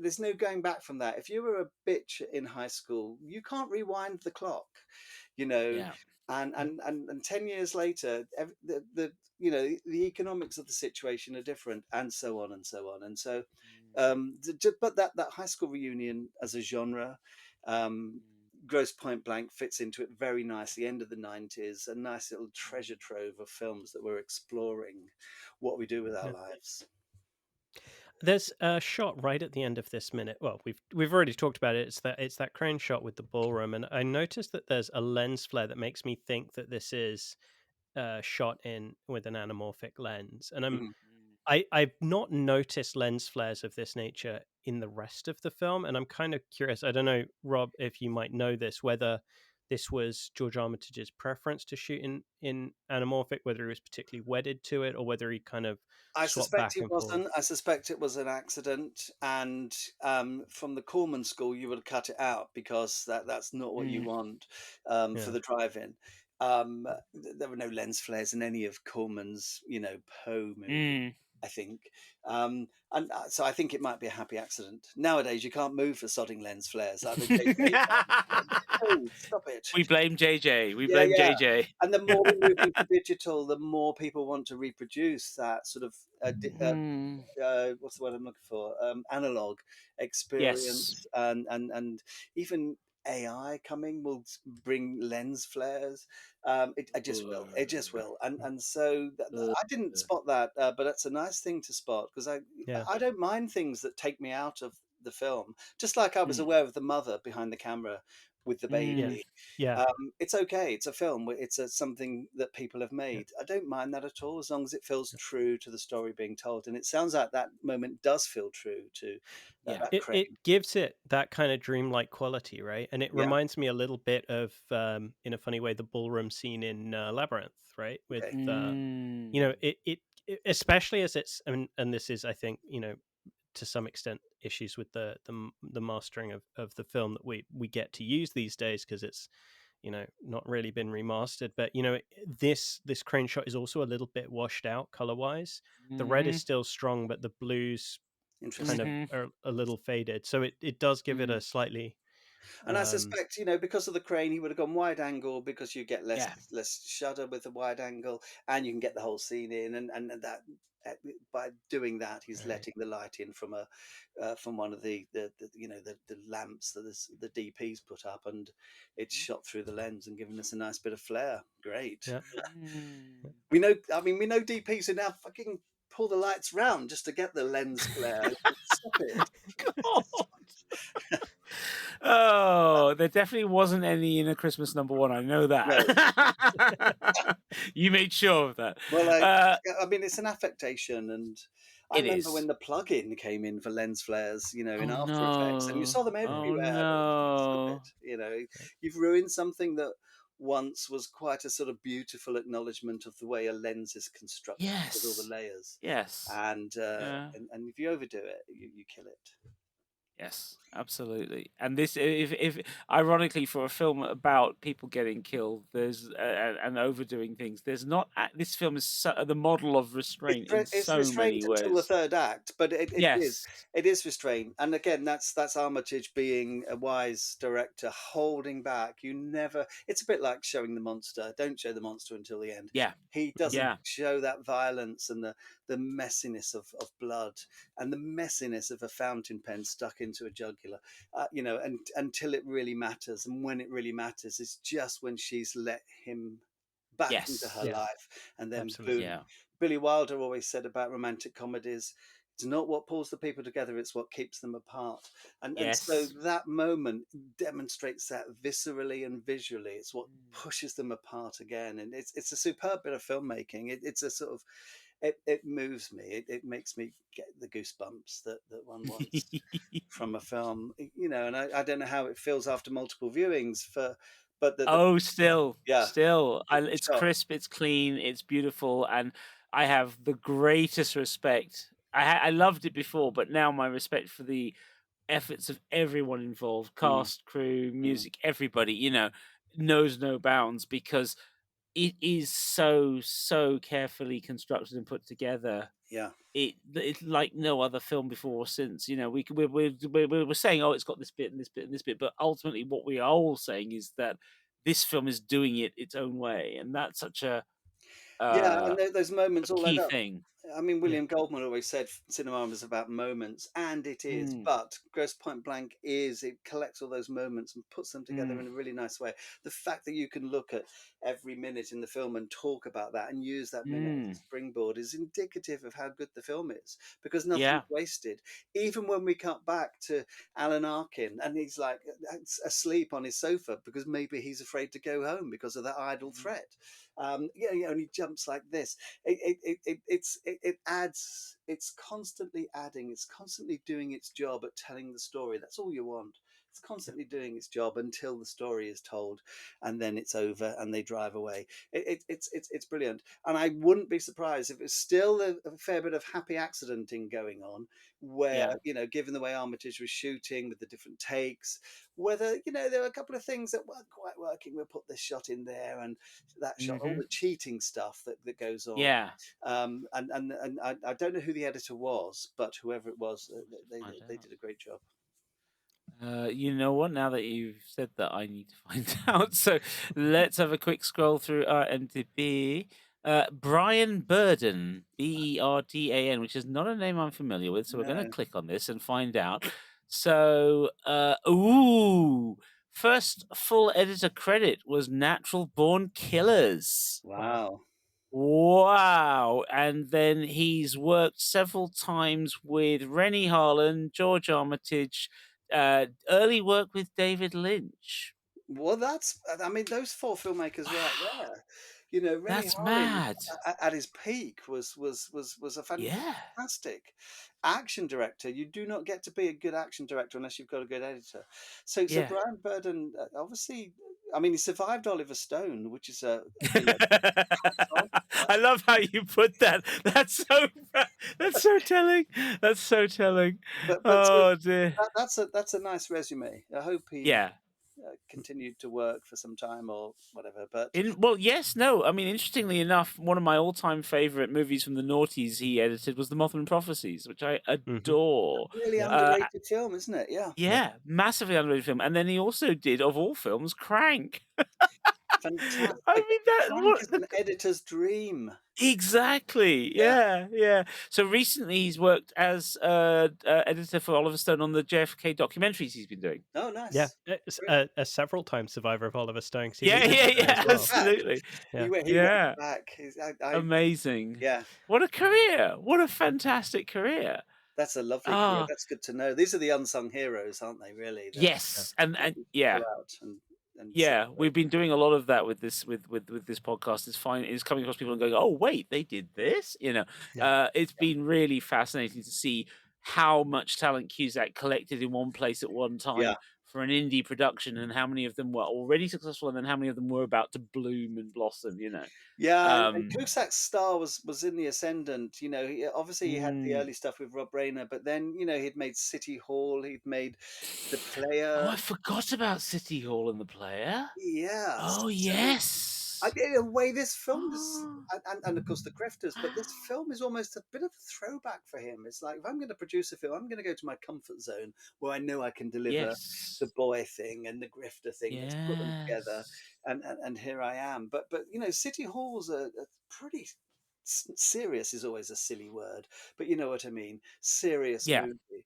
there's no going back from that. If you were a bitch in high school, you can't rewind the clock, you know. Yeah. And 10 years later, the the economics of the situation are different, and so on and so on. And so, but that high school reunion as a genre, um, Grosse Pointe Blank fits into it very nicely. End of the 90s, a nice little treasure trove of films that were exploring what we do with our Yeah. lives. There's a shot right at the end of this minute. Well, we've already talked about it. It's that crane shot with the ballroom, and I noticed that there's a lens flare that makes me think that this is shot in with an anamorphic lens. And Mhm. I've not noticed lens flares of this nature in the rest of the film, and I'm kind of curious. I don't know, Rob, if you might know this, whether this was George Armitage's preference to shoot in anamorphic, whether he was particularly wedded to it, or whether he kind of I swapped suspect back it and forth. wasn't. I suspect it was an accident, and from the Corman school, you would cut it out because that's not what you Mm. want for Yeah. the drive-in. There were no lens flares in any of Corman's, Poe movie, Mm. I think, and so I think it might be a happy accident. Nowadays, you can't move for sodding lens flares like the JJ. Oh, stop it! We blame JJ. We Yeah, blame yeah. JJ. And the more we move into digital, the more people want to reproduce that sort of Mm. what's the word I'm looking for? Analog Yes. experience, and even AI coming will bring lens flares. It just will. It just will. And so I didn't spot that, but that's a nice thing to spot because Yeah. I don't mind things that take me out of the film. Just like I was Mm. aware of the mother behind the camera with the Yeah. Mm. baby. Yeah. It's okay. It's a film. It's something that people have Yeah. made. I don't mind that at all, as long as it feels true to the story being told. And it sounds like that moment does feel true to Yeah. It crane. gives it that kind of dreamlike quality, right? And it Yeah. reminds me a little bit of, in a funny way, the ballroom scene in Labyrinth, right? With Okay. Mm. especially as it's, and this is, I think, to some extent, issues with the mastering of the film that we get to use these days because it's not really been remastered. But this crane shot is also a little bit washed out color wise. The red is Mhm. still strong, but the blues kind of Interesting. Mhm. are a little faded, so it does give it Mm. a slightly And I um suspect, because of the crane, he would have gone wide angle because you get less Yeah. less shudder with the wide angle, and you can get the whole scene in, and that uh, by doing that, he's right. letting the light in from from one of the lamps that the DP's put up, and it's shot through the lens and giving us a nice bit of flare. Great. Yeah. Mm. We know. I mean, we know DPs who now fucking pull the lights round just to get the lens flare. Stop it. God. Oh, there definitely wasn't any in A Christmas Number One. I know No. that. You made sure of that. Well, Uh, I mean, it's an affectation, and I it remember when is. the plug-in came in for lens flares, in Oh After Effects, and you no. saw them Oh everywhere. Stop no. it! You've ruined something that once was quite a sort of beautiful acknowledgement of the way a lens is constructed with all the Yes. layers, Yes. and Yeah. and if you overdo it, you kill it. Yes, absolutely. And this, if ironically, for a film about people getting killed, there's and overdoing things. There's not. This film is the model of restraint in It's so restrained many until the ways. third act, but Yes. it is restrained. And again, that's Armitage being a wise director, holding back. You never. It's a bit like showing the monster. Don't show the monster until the end. Yeah. He doesn't Yeah. show that violence and the messiness of blood and the messiness of a fountain pen stuck into a jugular. And until it really matters, and when it really matters is just when she's let him back into Yes. her Yeah, life, and then absolutely. boom. Yeah. Billy Wilder always said about romantic comedies, it's not what pulls the people together, it's what keeps them apart. And so Yes. that moment demonstrates that viscerally and visually. It's what pushes them apart again. And it's a superb bit of filmmaking. It's a sort of it moves me. It makes me get the goosebumps that one wants from a film. And I don't know how it feels after multiple viewings but the Oh, still, yeah, still, it's it's shot. crisp, it's clean, it's beautiful, and I have the greatest respect I loved it before, but now my respect for the efforts of everyone involved, Mm, cast, crew, mm. music, everybody, knows no bounds because it is so carefully constructed and put together. Yeah. It's like no other film before or since. We're saying, oh, it's got this bit and this bit and this bit, but ultimately, what we are all saying is that this film is doing it its own way, and that's such Yeah, uh, and those moments a all add key up. thing. I mean, Yeah. William Goldman always said cinema was about moments, and it is. Mm, But Grosse Pointe Blank is, it collects all those moments and puts them together mm, in a really nice way. The fact that you can look at every minute in the film and talk about that and use that minute as a mm. springboard is indicative of how good the film is, because Yeah. nothing's wasted. Even when we cut back to Alan Arkin and he's like asleep on his sofa because maybe he's afraid to go home because of that idle Mhm. threat. And he jumps like this. It adds. It's constantly adding. It's constantly doing its job at telling the story. That's all you want. It's constantly doing its job until the story is told, and then it's over, and they drive away. It's brilliant, and I wouldn't be surprised if it's still a fair bit of happy accidenting going on, where Yeah. given the way Armitage was shooting with the different takes, whether there were a couple of things that weren't quite working. We'll put this shot in there and that shot, all Mhm. the cheating stuff that goes on. Yeah. And I don't know who the editor was, but whoever it was, Find they out. did a great job. You know what? Now that you've said that, I need to find out. So let's have a quick scroll through our MDB. Brian Burden, Berdan, which is not a name I'm familiar with. So we're going to No, click on this and find out. So, first full editor credit was Natural Born Killers. Wow. wow, Wow. And then he's worked several times with Rennie Harlan, George Armitage, early work with David Lynch. well, that's. I mean, those four filmmakers right there. Rennie That's Harlin mad. at his peak was a Yeah. fantastic action director. You do not get to be a good action director unless you've got a good editor. So Yeah. Brian Burden, obviously, I mean, he survived Oliver Stone, which is a hats off. I love how you put that. That's so telling. That's so telling. But so Oh dear. that's a nice resume. I hope he Yeah. continued to work for some time or whatever. But Well, yes, no. I mean, interestingly enough, one of my all-time favorite movies from the noughties he edited was The Mothman Prophecies, which I Hmm. adore. really Yeah. Uh, underrated film, isn't it? Yeah, Yeah. yeah, massively underrated film. And then he also did, of all films, Crank. I fantastic. mean, that Frank what is the an editor's dream. exactly. Yeah. Yeah, yeah. So recently, he's worked as editor for Oliver Stone on the JFK documentaries he's been doing. Oh, Yeah. nice. It's Brilliant. a several time survivor of Oliver Stone 'cause he Yeah, was yeah, editor He as yeah. went well. back. So, Absolutely. yeah. He went Yeah. back. Amazing. Yeah, What a career. What a fantastic career. that's a lovely career. Ah, That's good to know. These are the unsung heroes, aren't they? Really, that Yeah. yes. And we yeah. go out and Yeah, celebrate. we've been doing a lot of that with this with this podcast. It's fine. It's coming across people and going, "Oh, wait, they did this." Yeah. It's been really fascinating to see how much talent Cusack collected in one place at one Yeah. time for an indie production, and how many of them were already successful, and then how many of them were about to bloom and blossom. Yeah, and Um, Cusack's star was in the ascendant. Obviously he had the mm. early stuff with Rob Reiner, but then he'd made City Hall, he'd made The Oh, Player. I forgot about City Hall and the Player. Yeah, Oh so yes. in a way, this film is, Oh. and of course the Grifters, but this film is almost a bit of a throwback for him. It's like if I'm going to produce a film, I'm going to go to my comfort zone where I know I can deliver the Yes. boy thing and the Grifter thing. Let's put them together, Yes. and here I am. But City Hall's a pretty serious is always a silly word, but you know what I mean. Serious Yeah. movie,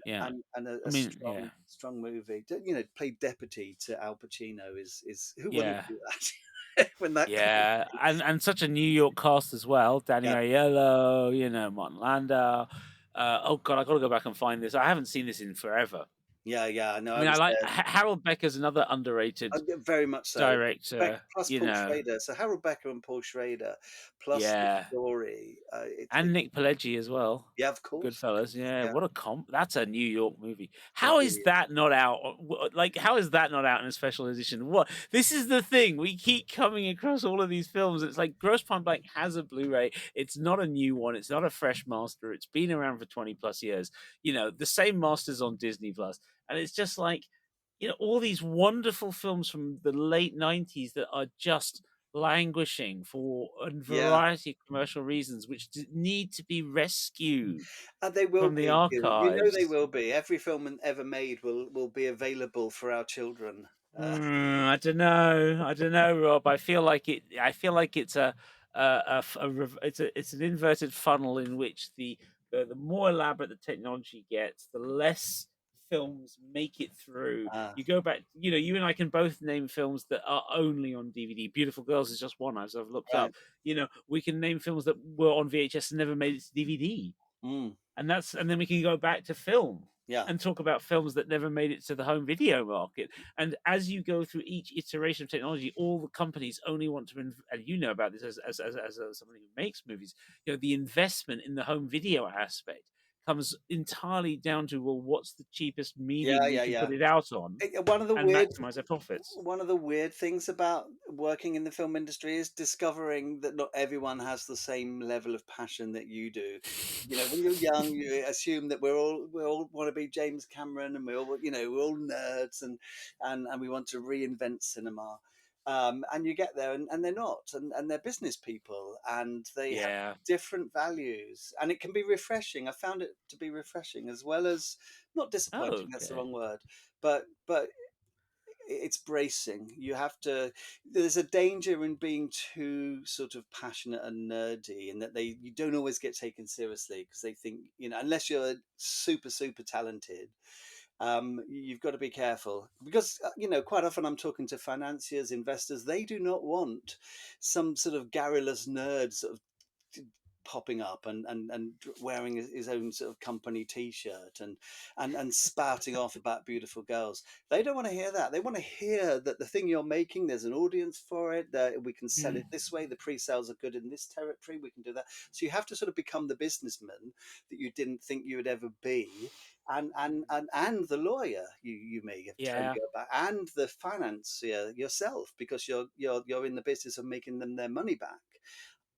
Yeah. and I a mean, yeah. strong movie. Play deputy to Al Pacino is who wouldn't Yeah. do that when that kind of Yeah, and such a New York cast as well. Danny yeah, Aiello, Martin Landau. Oh god, I gotta go back and find this. I haven't seen this in forever. Yeah. No, I I mean, I was like there. Harold Becker's another underrated Very much so. director, Plus you Paul know. Schrader. So Harold Becker and Paul Schrader, plus the Yeah. story. And Nick Pileggi as well. Yeah, of course. Goodfellas, yeah, Yeah, what a that's a New York movie. it How is really is. that not out? Like, how is that not out in a special edition? What? This is the thing. We keep coming across all of these films. It's like Grosse Pointe Blank has a Blu-ray. It's not a new one. It's not a fresh master. It's been around for 20 plus years. You know, the same masters on Disney Plus, and it's just like, all these wonderful films from the late 90s that are just languishing for a Yeah, variety of commercial reasons, which need to be rescued and they will from the be. You know they archives. will be. Every film ever made will be available for our children. I don't know. I don't know, Rob. I feel like it. I feel like it's it's an inverted funnel in which the more elaborate the technology gets, the less films make it through. uh, You go back. You and I can both name films that are only on DVD. Beautiful Girls is just one, as I've looked right. up. We can name films that were on VHS and never made it to DVD. Mm, And then we can go back to film yeah, and talk about films that never made it to the home video market. And as you go through each iteration of technology, all the companies only want to, and you know about this as somebody who makes movies, the investment in the home video aspect comes entirely down to, well, what's the cheapest medium we can yeah. put it out on One of the and weird maximize their profits. One of the weird things about working in the film industry is discovering that not everyone has the same level of passion that you do. When you're young, you assume that we all want to be James Cameron, and we're all nerds, and we want to reinvent cinema. And you get there, and they're not, and they're business people, and they have Yeah. different values, and it can be refreshing. I found it to be refreshing as well as not disappointing. That's the Okay. wrong word, but it's bracing. You have to. There's a danger in being too sort of passionate and nerdy, and that you don't always get taken seriously because they think unless you're super talented. You've got to be careful because quite often I'm talking to financiers, investors. They do not want some sort of garrulous nerd sort of popping up and wearing his own sort of company t-shirt and spouting off about beautiful girls. They don't want to hear that. They want to hear that the thing you're making, there's an audience for it, that we can sell it Mm. this way, the pre-sales are good in this territory, we can do that. So you have to sort of become the businessman that you didn't think you would ever be, and the lawyer you may have trained Yeah. to go back, and the financier yourself, because you're in the business of making them their money back.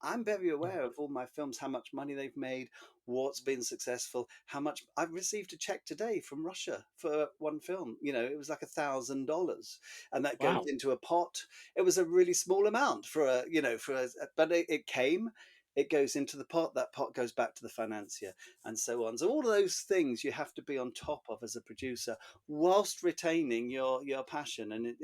I'm very Yeah. aware of all my films, how much money they've made, what's been successful, how much. I've received a check today from Russia for one film. It was like $1,000, and that goes Wow. into a pot. It was a really small amount but it came. It goes into the pot. That pot goes back to the financier, and so on. So all of those things you have to be on top of as a producer, whilst retaining your passion. And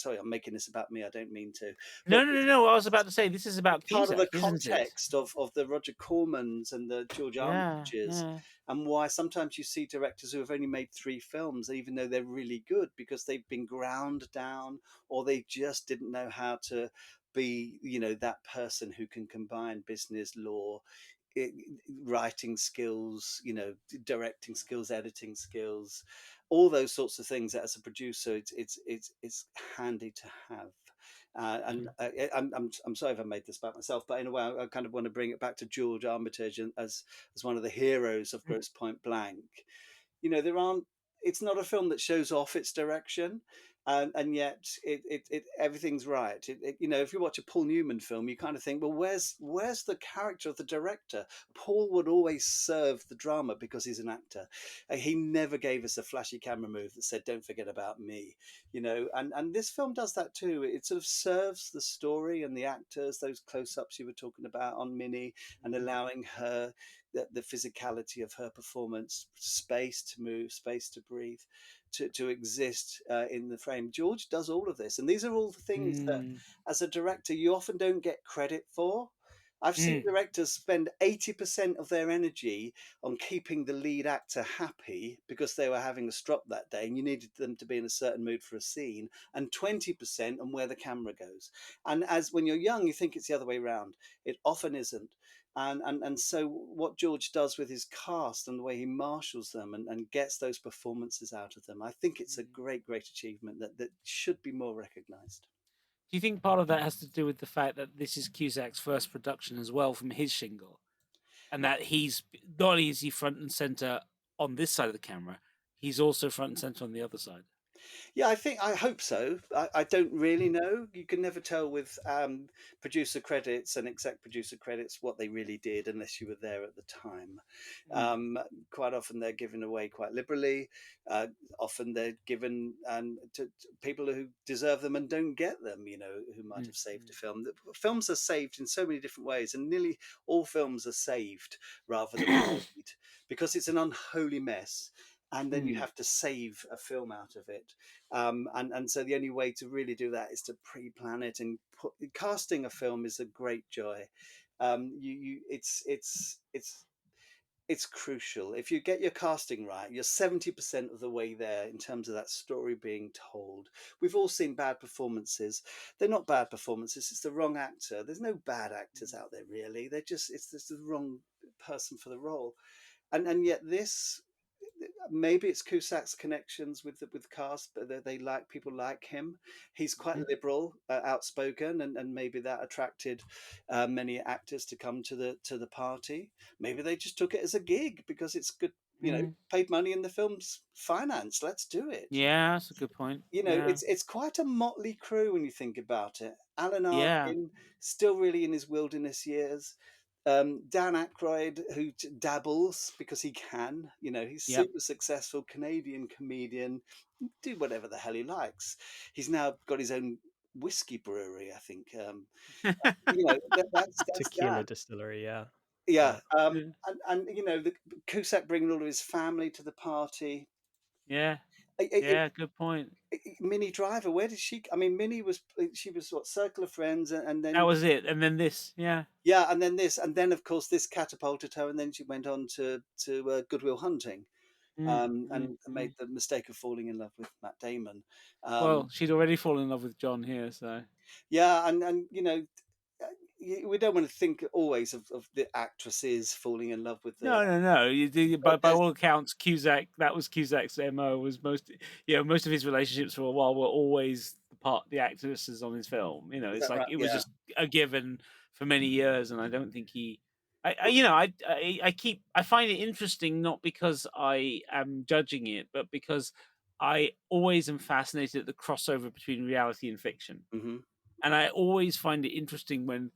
sorry, I'm making this about me. I don't mean to, but No, no, no, no. I was about to say this is about part of the Cusack, isn't it? context of the Roger Cormans and the George Yeah. Armitages, Yeah. and why sometimes you see directors who have only made 3 films, even though they're really good, because they've been ground down, or they just didn't know how to be, that person who can combine business, law, i- writing skills, directing skills, editing skills, all those sorts of things. That as a producer, it's handy to have. And Mm. I'm sorry if I made this about myself, but in a way, I kind of want to bring it back to George Armitage as one of the heroes of Grosse Pointe Blank. There aren't. It's not a film that shows off its direction, and yet everything's right. If you watch a Paul Newman film, you kind of think, well, where's the character of the director? Paul would always serve the drama because he's an actor. He never gave us a flashy camera move that said, "Don't forget about me." And this film does that too. It sort of serves the story and the actors, those close-ups you were talking about on Minnie, and allowing her the physicality of her performance, space to move, space to breathe, to exist in the frame. George does all of this, and these are all the things that, Mm. as a director, you often don't get credit for. I've seen Mm. directors spend 80% of their energy on keeping the lead actor happy because they were having a strop that day and you needed them to be in a certain mood for a scene, and 20% on where the camera goes. And as when you're young, you think it's the other way around. It often isn't. And so what George does with his cast and the way he marshals them and gets those performances out of them, I think it's a great achievement that should be more recognized. Do you think part of that has to do with the fact that this is Cusack's first production as well from his shingle, and that he's not only is he front and center on this side of the camera, he's also front and center on the other side? Yeah, I hope so. I don't really know. You can never tell with producer credits and exec producer credits what they really did unless you were there at the time. Mm. Quite often they're given away quite liberally. Often they're given to people who deserve them and don't get them, who might have saved a film. Films are saved in so many different ways, and nearly all films are saved rather than made, because it's an unholy mess. And then you have to save a film out of it, and so the only way to really do that is to pre-plan it. And casting a film is a great joy. It's crucial. If you get your casting right, you're 70% of the way there in terms of that story being told. We've all seen bad performances. They're not bad performances, it's the wrong actor. There's no bad actors out there, really. It's just the wrong person for the role. And yet this, maybe it's Cusack's connections with cast, but people like him. He's quite liberal, outspoken, and maybe that attracted many actors to come to the party. Maybe they just took it as a gig because it's good, paid money in the film's finance. Let's do it. Yeah, that's a good point. Yeah. It's quite a motley crew when you think about it. Alan Yeah. Arkin, still really in his wilderness years. Dan Aykroyd, who dabbles because he can, he's Yep. super successful Canadian comedian, do whatever the hell he likes. He's now got his own whiskey brewery, I think. That's Tequila that. distillery, yeah. Yeah, and the Cusack bringing all of his family to the party. Yeah. Good point. Minnie Driver, where did she? I mean, she was what, Circle of Friends, and then That was it. And then this, yeah. Yeah, and then this, and then of course this catapulted her, and then she went on to Good Will Hunting, and made the mistake of falling in love with Matt Damon. Well, she'd already fallen in love with John here, so Yeah, and we don't want to think always of the actresses falling in love with the. no. By But there's, all accounts, Cusack, that was Cusack's MO. Was most of his relationships for a while were always the actresses on his film. is It's that like right? it was Yeah. just a given for many years, and I don't think he. I find it interesting, not because I am judging it, but because I always am fascinated at the crossover between reality and fiction. Mm-hmm. And I always find it interesting when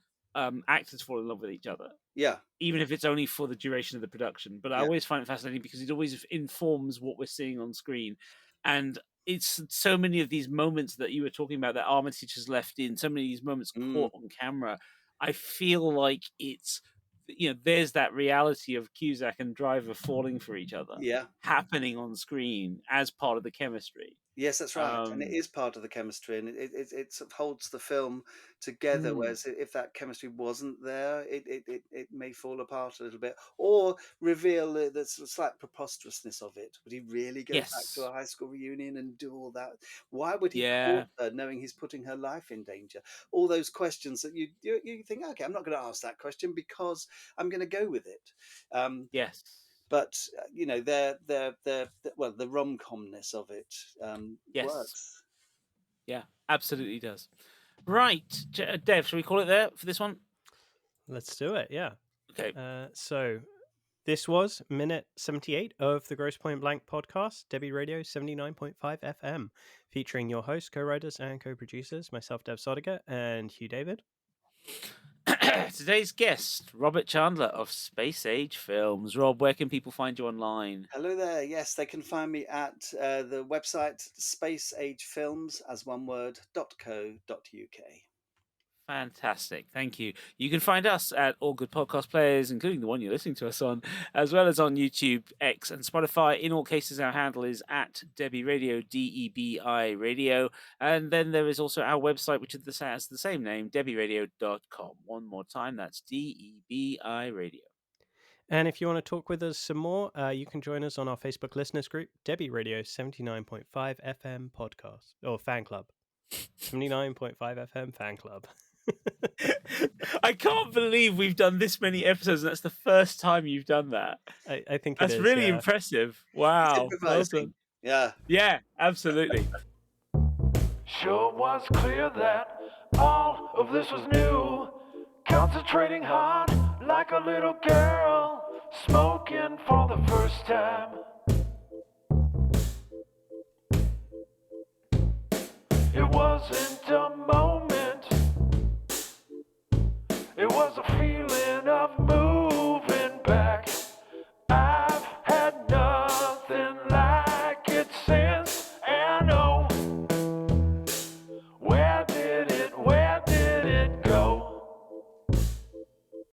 actors fall in love with each other, Yeah. even if it's only for the duration of the production. But I Yeah. always find it fascinating because it always informs what we're seeing on screen. And it's so many of these moments that you were talking about that Armitage has left in, so many of these moments caught on camera. I feel like it's, there's that reality of Cusack and Driver falling for each other Yeah. happening on screen as part of the chemistry. Yes, that's right, and it is part of the chemistry, and it sort of holds the film together. Whereas if that chemistry wasn't there, it may fall apart a little bit, or reveal the sort of slight preposterousness of it. Would he really go back to Yes. a high school reunion and do all that? Why would he Yeah. court her, knowing he's putting her life in danger? All those questions that you think, okay, I'm not going to ask that question because I'm going to go with it. Yes. But the rom-comness of it Yes. works. Yeah, absolutely does. Right, Dev, shall we call it there for this one? Let's do it. Yeah. Okay. So this was minute 78 of the Grosse Pointe Blank podcast, Debi Radio 79.5 FM, featuring your hosts, co-writers, and co-producers, myself, Dev Sodiger, and Hugh David. Today's guest, Robert Chandler of Space Age Films. Rob, where can people find you online? Hello there. Yes, they can find me at the website spaceagefilms as one word.co.uk. Fantastic. Thank you. You can find us at all good podcast players, including the one you're listening to us on, as well as on YouTube, X, and Spotify. In all cases, our handle is at Debi Radio, DEBI Radio. And then there is also our website, which has the same name, debiradio.com. One more time, that's DEBI Radio. And if you want to talk with us some more, you can join us on our Facebook listeners group, Debi Radio 79.5 FM podcast, or fan club. 79.5 FM fan club. I can't believe we've done this many episodes, and that's the first time you've done that. I think That's it is. really Yeah. impressive. It's Wow. Well improvising. done. Yeah. Yeah, absolutely. Sure was clear that all of this was new. Concentrating hard like a little girl, smoking for the first time. It wasn't a moment, it was a feeling.